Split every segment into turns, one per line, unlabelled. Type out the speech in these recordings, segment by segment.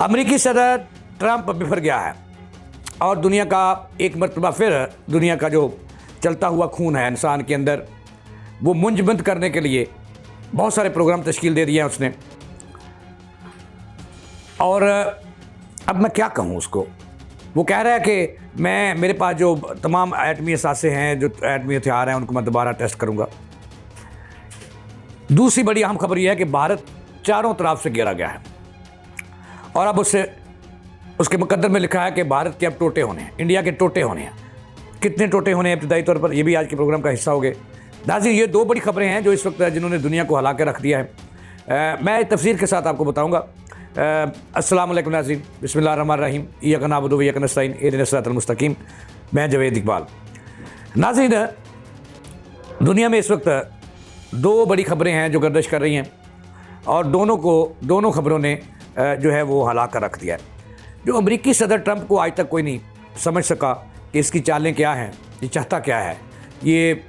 अमेरिकी सदर ट्रंप बिफर गया है और दुनिया का एक मरतबा फिर दुनिया का जो चलता हुआ खून है इंसान के अंदर वो मुंजमद करने के लिए बहुत सारे प्रोग्राम तश्कील दे दिए हैं उसने। और अब मैं क्या कहूँ उसको, वो कह रहा है कि मेरे पास जो तमाम एटमी असासे हैं, जो एटमी हथियार हैं, उनको मैं दोबारा टेस्ट करूँगा। दूसरी बड़ी अहम खबर यह है कि भारत चारों तरफ से घेरा गया है और अब उसके मुकद्दर में लिखा है कि भारत के अब टोटे होने हैं, इंडिया के टोटे होने हैं। कितने टोटे होने हैं इब्तिदाई तौर पर, ये भी आज के प्रोग्राम का हिस्सा हो गए। नाज़रीन, ये दो बड़ी खबरें हैं जो इस वक्त जिन्होंने दुनिया को हिला के रख दिया है। मैं तफसीर के साथ आपको बताऊँगा। अस्सलाम वालेकुम नाज़रीन, बिस्मिल्लाहिर्रहमानिर्रहीम, इय्याका नअबुदु व इय्याका नस्तईन, इहदिना सिरातल मुस्तकीम। मैं जवेद इकबाल। नाज़रीन, दुनिया में इस वक्त दो बड़ी खबरें हैं जो गर्दिश कर रही हैं और दोनों खबरों ने जो है वो हिला कर रख दिया है। जो अमेरिकी सदर ट्रंप को आज तक कोई नहीं समझ सका कि इसकी चालें क्या हैं, ये चाहता क्या है। ये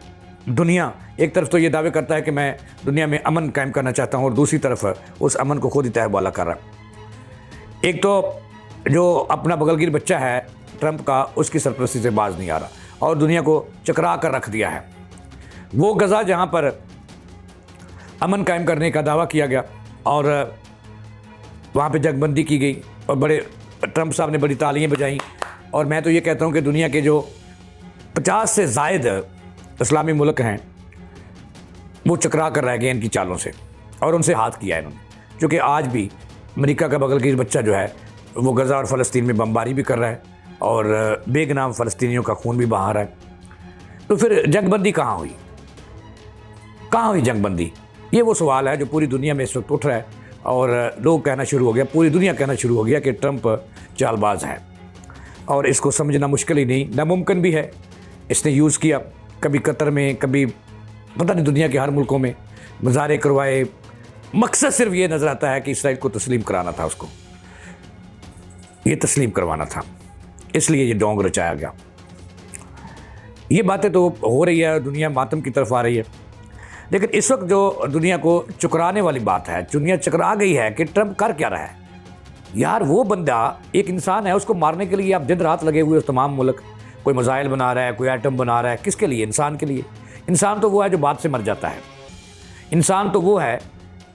दुनिया एक तरफ तो ये दावे करता है कि मैं दुनिया में अमन कायम करना चाहता हूँ और दूसरी तरफ उस अमन को खुद ही तहवाला कर रहा है। एक तो जो अपना बगलगीर बच्चा है ट्रंप का, उसकी सरपरस्ती से बाज नहीं आ रहा और दुनिया को चकरा कर रख दिया है। वो गज़ा जहाँ पर अमन कायम करने का दावा किया गया और वहाँ पे जगबंदी की गई और बड़े ट्रंप साहब ने बड़ी तालियां बजाईं। और मैं तो ये कहता हूँ कि दुनिया के जो 50 से ज़ायद इस्लामी मुल्क हैं वो चकरा कर रह गए इनकी चालों से और उनसे हाथ किया है इन्होंने, क्योंकि आज भी अमेरिका का बगलगीर बच्चा जो है वो गज़ा और फ़लस्तीन में बमबारी भी कर रहा है और बेगुनाह फ़लस्तीनियों का खून भी बहा रहा है। तो फिर जंगबंदी कहाँ हुई जंगबंदी? ये वो सवाल है जो पूरी दुनिया में इस वक्त उठ रहा है और लोग कहना शुरू हो गया, पूरी दुनिया कहना शुरू हो गया कि ट्रंप चालबाज है और इसको समझना मुश्किल ही नहीं, नामुमकिन भी है। इसने यूज़ किया कभी कतर में, कभी पता नहीं दुनिया के हर मुल्कों में मुजाहरे करवाए। मकसद सिर्फ ये नज़र आता है कि इसराइल को तस्लीम कराना था, उसको ये तस्लीम करवाना था, इसलिए ये डोंग रचाया गया। ये बातें तो हो रही है, दुनिया मातम की तरफ आ रही है। लेकिन इस वक्त जो दुनिया को चुकराने वाली बात है, दुनिया चकरा गई है कि ट्रंप कर क्या रहा है। यार वो बंदा एक इंसान है, उसको मारने के लिए आप दिन रात लगे हुए तमाम मुल्क, कोई मिसाइल बना रहा है, कोई एटम बना रहा है। किसके लिए? इंसान के लिए। इंसान तो वो है जो बात से मर जाता है, इंसान तो वो है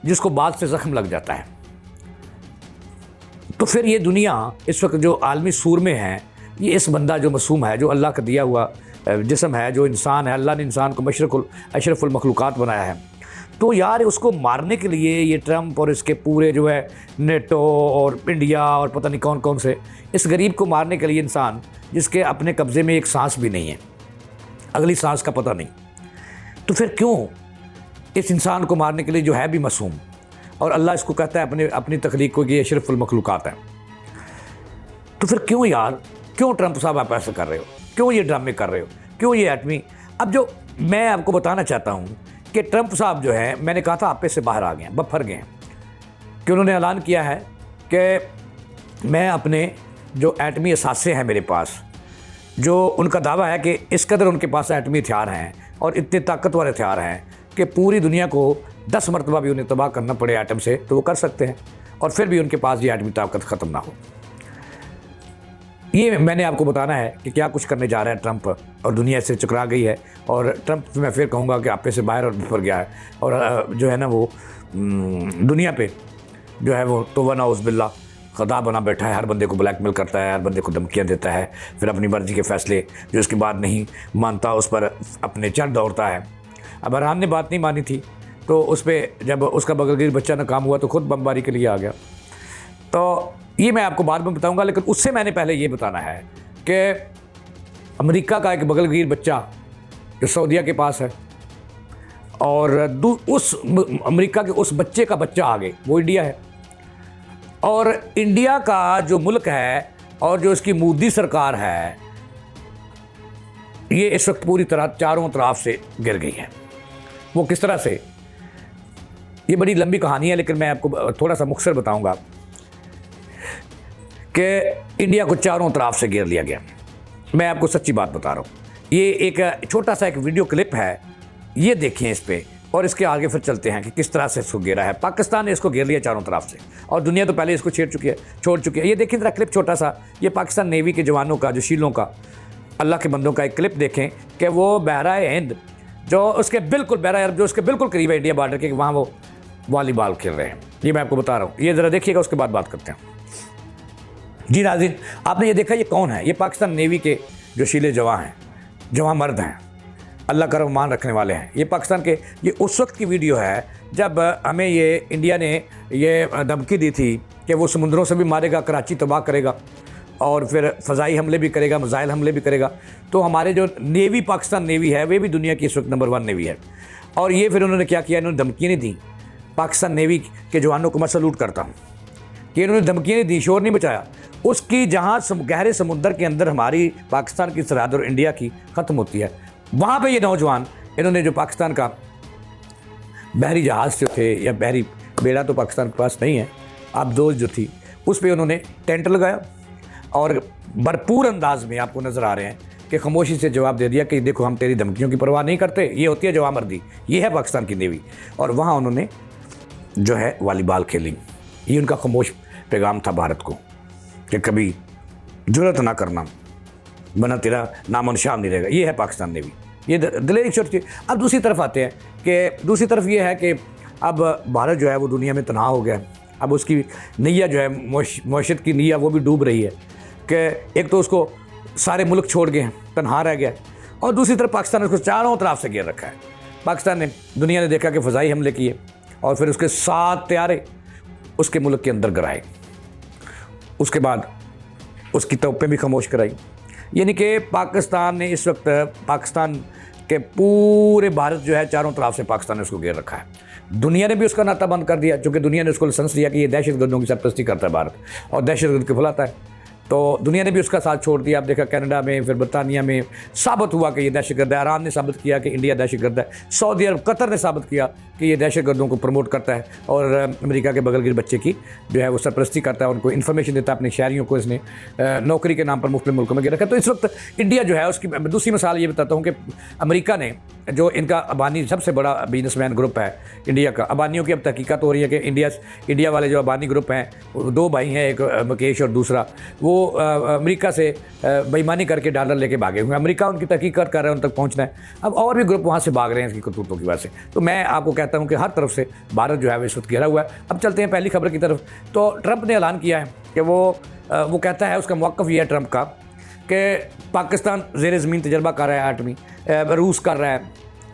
जिसको बात से ज़ख्म लग जाता है। तो फिर ये दुनिया इस वक्त जो आलमी सूर में है, ये इस बंदा जो मासूम है, जो अल्लाह का दिया हुआ जिस्म है, जो इंसान है, अल्लाह ने इंसान को अशरफुल मखलूक़ात बनाया है। तो यार उसको मारने के लिए ये ट्रंप और इसके पूरे जो है नेटो और इंडिया और पता नहीं कौन कौन से, इस गरीब को मारने के लिए इंसान जिसके अपने कब्ज़े में एक सांस भी नहीं है, अगली सांस का पता नहीं, तो फिर क्यों इस इंसान को मारने के लिए जो है भी मासूम, और अल्लाह इसको कहता है अपनी तख्लीक को कि ये अशरफुल मखलूक़ात है। तो फिर क्यों यार, क्यों ट्रंप साहब आप ऐसा कर रहे हो, क्यों ये ड्रामे कर रहे हो, क्यों ये एटमी? अब जो मैं आपको बताना चाहता हूँ कि ट्रंप साहब जो है, मैंने कहा था आपे से बाहर आ गए हैं, बफर गए हैं, कि उन्होंने ऐलान किया है कि मैं अपने जो एटमी असासे हैं मेरे पास, जो उनका दावा है कि इस कदर उनके पास एटमी हथियार हैं और इतने ताकतवर हथियार हैं कि पूरी दुनिया को 10 मरतबा भी उन्हें तबाह करना पड़े एटम से तो वो कर सकते हैं और फिर भी उनके पास ये एटमी ताकत ख़त्म ना हो। ये मैंने आपको बताना है कि क्या कुछ करने जा रहा है ट्रंप, और दुनिया इससे चकरा गई है। और ट्रंप मैं फिर कहूँगा कि आपे से बाहर और बिफर गया है और जो है ना वो दुनिया पे जो है वो तो वना उज़बिल्ला खुदा बना बैठा है, हर बंदे को ब्लैकमेल करता है, हर बंदे को धमकियाँ देता है, फिर अपनी मर्ज़ी के फ़ैसले जो उसकी बात नहीं मानता उस पर अपने चढ़ दौड़ता है। अब इरान ने बात नहीं मानी थी तो उस पर जब उसका बगलगीर बच्चा नाकाम हुआ तो ख़ुद बमबारी के लिए आ गया। तो ये मैं आपको बाद में बताऊंगा, लेकिन उससे मैंने पहले ये बताना है कि अमेरिका का एक बगलगीर बच्चा जो सऊदीया के पास है और उस अमेरिका के उस बच्चे का बच्चा आगे वो इंडिया है, और इंडिया का जो मुल्क है और जो इसकी मोदी सरकार है, ये इस वक्त पूरी तरह चारों तरफ से गिर गई है। वो किस तरह से, ये बड़ी लंबी कहानी है, लेकिन मैं आपको थोड़ा सा मुख्तसर बताऊंगा कि इंडिया को चारों तरफ से घेर लिया गया। मैं आपको सच्ची बात बता रहा हूँ। ये एक छोटा सा एक वीडियो क्लिप है, ये देखें इस पे और इसके आगे फिर चलते हैं कि किस तरह से इसको घेरा है। पाकिस्तान ने इसको घेर लिया चारों तरफ से और दुनिया तो पहले इसको छोड़ चुकी है। ये देखिए ज़रा क्लिप छोटा सा, ये पाकिस्तान नेवी के जवानों का, जो शीलों का, अल्लाह के बंदों का एक क्लिप देखें कि वो बहरा हिंद जो उसके बिल्कुल, बहरा अरब जो उसके बिल्कुल करीब है इंडिया बॉर्डर के, वहाँ वो वॉलीबॉल खेल रहे हैं। ये मैं आपको बता रहा हूँ, ये ज़रा देखिएगा, उसके बाद बात करते हैं। जी नाज़रीन, आपने ये देखा, ये कौन है? ये पाकिस्तान नेवी के जो शीले जवान हैं, जवान मर्द हैं, अल्लाह का मान रखने वाले हैं। ये पाकिस्तान के, ये उस वक्त की वीडियो है जब हमें ये इंडिया ने ये धमकी दी थी कि वो समुद्रों से भी मारेगा, कराची तबाह करेगा और फिर फ़ज़ाई हमले भी करेगा, मिसाइल हमले भी करेगा। तो हमारे जो नेवी, पाकिस्तान नेवी है, वे भी दुनिया की इस वक्त नंबर 1 नेवी है। और ये फिर उन्होंने क्या किया, इन्होंने धमकियाँ नहीं दी पाकिस्तान नेवी के जवानों को। मैं सलूट करता हूँ कि इन्होंने धमकियाँ नहीं दी, शोर नहीं मचाया। उसकी जहाँ गहरे समुद्र के अंदर हमारी पाकिस्तान की सरहद और इंडिया की ख़त्म होती है, वहाँ पे ये नौजवान, इन्होंने जो पाकिस्तान का बहरी जहाज़ जो थे, या बहरी बेड़ा तो पाकिस्तान के पास नहीं है, आबदोज जो थी, उस पर उन्होंने टेंट लगाया और भरपूर अंदाज में आपको नज़र आ रहे हैं कि खामोशी से जवाब दे दिया कि देखो हम तेरी धमकियों की परवाह नहीं करते। ये होती है जवामर्दी, ये है पाकिस्तान की नेवी। और वहाँ उन्होंने जो है वॉलीबॉल खेली। ये उनका खामोश पैगाम था भारत को कि कभी जुर्रत ना करना, वरना तेरा नामो निशान नहीं रहेगा। ये है पाकिस्तान नेवी, ये दिलेरी छोटी। अब दूसरी तरफ आते हैं कि दूसरी तरफ ये है कि अब भारत जो है वो दुनिया में तनहा हो गया है। अब उसकी नैया जो है, मौशत की नैया, वो भी डूब रही है कि एक तो उसको सारे मुल्क छोड़ गए हैं, तनहा रह गया, और दूसरी तरफ पाकिस्तान ने उसको चारों तरफ से घेर रखा है। पाकिस्तान ने, दुनिया ने देखा कि फ़ज़ाई हमले किए और फिर उसके 7 तैयारे उसके मुल्क के अंदर गिराए, उसके बाद उसकी तोपें भी खामोश कराई। यानी कि पाकिस्तान ने इस वक्त, पाकिस्तान के पूरे भारत जो है, चारों तरफ से पाकिस्तान ने उसको घेर रखा है। दुनिया ने भी उसका नाता बंद कर दिया, क्योंकि दुनिया ने उसको लाइसेंस दिया कि ये दहशतगर्दों की सरपरस्ती करता है भारत और दहशतगर्द को फैलाता है। तो दुनिया ने भी उसका साथ छोड़ दिया। आप देखा कनाडा में, फिर बरतानिया में साबित हुआ कि ये दहशतगर्द है। ईरान ने साबित किया कि इंडिया दहशतगर्द है। सऊदी अरब, कतर ने साबित किया कि ये दहशतगर्दों को प्रमोट करता है और अमेरिका के बगल के बच्चे की जो है वो सरपरस्ती करता है, उनको इन्फॉर्मेशन देता है, अपने शहरियों को इसने नौकरी के नाम पर मुख्तलिफ मुल्कों में गिर रखा है। तो इस वक्त इंडिया जो है उसकी दूसरी मिसाल ये बताता हूँ कि अमेरिका ने, जो इनका अबानी सबसे बड़ा बिजनेसमैन ग्रुप है इंडिया का, अबानियों की अब तहकीकात हो रही है कि इंडिया वाले जो अबानी ग्रुप हैं, 2 भाई हैं, एक मुकेश और दूसरा, वो अमेरिका से बेईमानी करके डॉलर लेके भागे हुए हैं। अमेरिका उनकी तहकीकात कर रहा है, उन तक पहुंचना है। अब और भी ग्रुप वहाँ से भाग रहे हैं इसकी करतूतों की वजह से। तो मैं आपको कहता हूँ कि हर तरफ से भारत जो है वो इस वक्त घेरा हुआ है। अब चलते हैं पहली खबर की तरफ। तो ट्रंप ने ऐलान किया है कि वो कहता है, उसका मौक़िफ़ ये है ट्रंप का कि पाकिस्तान ज़ेर ज़मीन तजर्बा कर रहा है आटमी, रूस कर रहा है,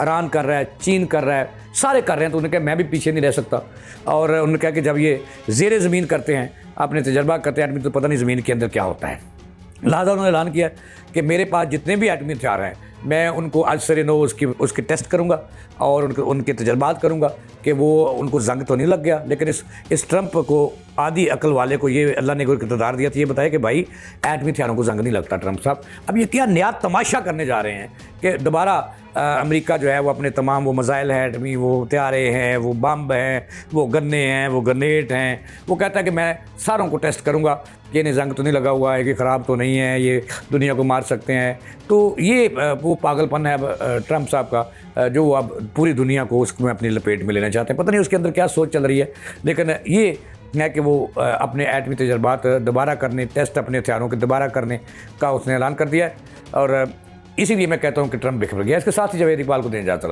ईरान कर रहा है, चीन कर रहा है, सारे कर रहे हैं। तो उन्होंने कहा मैं भी पीछे नहीं रह सकता। और उन्होंने कहा कि जब ये ज़ेर ज़मीन करते हैं, अपने तजर्बा करते हैं आदमी, तो पता नहीं ज़मीन के अंदर क्या होता है। लिहाजा उन्होंने ऐलान किया कि मेरे पास जितने भी एटमी हथियार हैं, मैं उनको आज सरे नो उसके टेस्ट करूँगा और उनके तजर्बात करूँगा कि वो उनको जंग तो नहीं लग गया। लेकिन इस ट्रंप को, आधी अकल वाले को, ये अल्लाह ने कोई इक़्तिदार दिया था, ये बताया कि भाई एटमी हथियारों को जंग नहीं लगता। ट्रंप साहब अब ये क्या नया तमाशा करने जा रहे हैं कि दोबारा अमेरिका जो है वो अपने तमाम वो मिसाइल हैं, एटमी वो हथियारे हैं, वो बम हैं, वो गन्ने हैं, वो ग्रेनेड हैं, वो कहता है कि मैं सारों को टेस्ट करूँगा कि इन्हें जंग तो नहीं लगा हुआ है, कि ख़राब तो नहीं है, ये दुनिया को मार सकते हैं। तो ये वो पागलपन है अब ट्रंप साहब का, जो अब पूरी दुनिया को उसमें अपनी लपेट में लेना चाहते हैं। पता नहीं उसके अंदर क्या सोच चल रही है, लेकिन ये है कि वो अपने एटमी तजर्बात दोबारा करने, टेस्ट अपने हथियारों के दोबारा करने का उसने ऐलान कर दिया है। और इसीलिए मैं कहता हूँ कि ट्रंप बिखर गया। इसके साथ ही जवेद इकबाल को दें इजाज़त।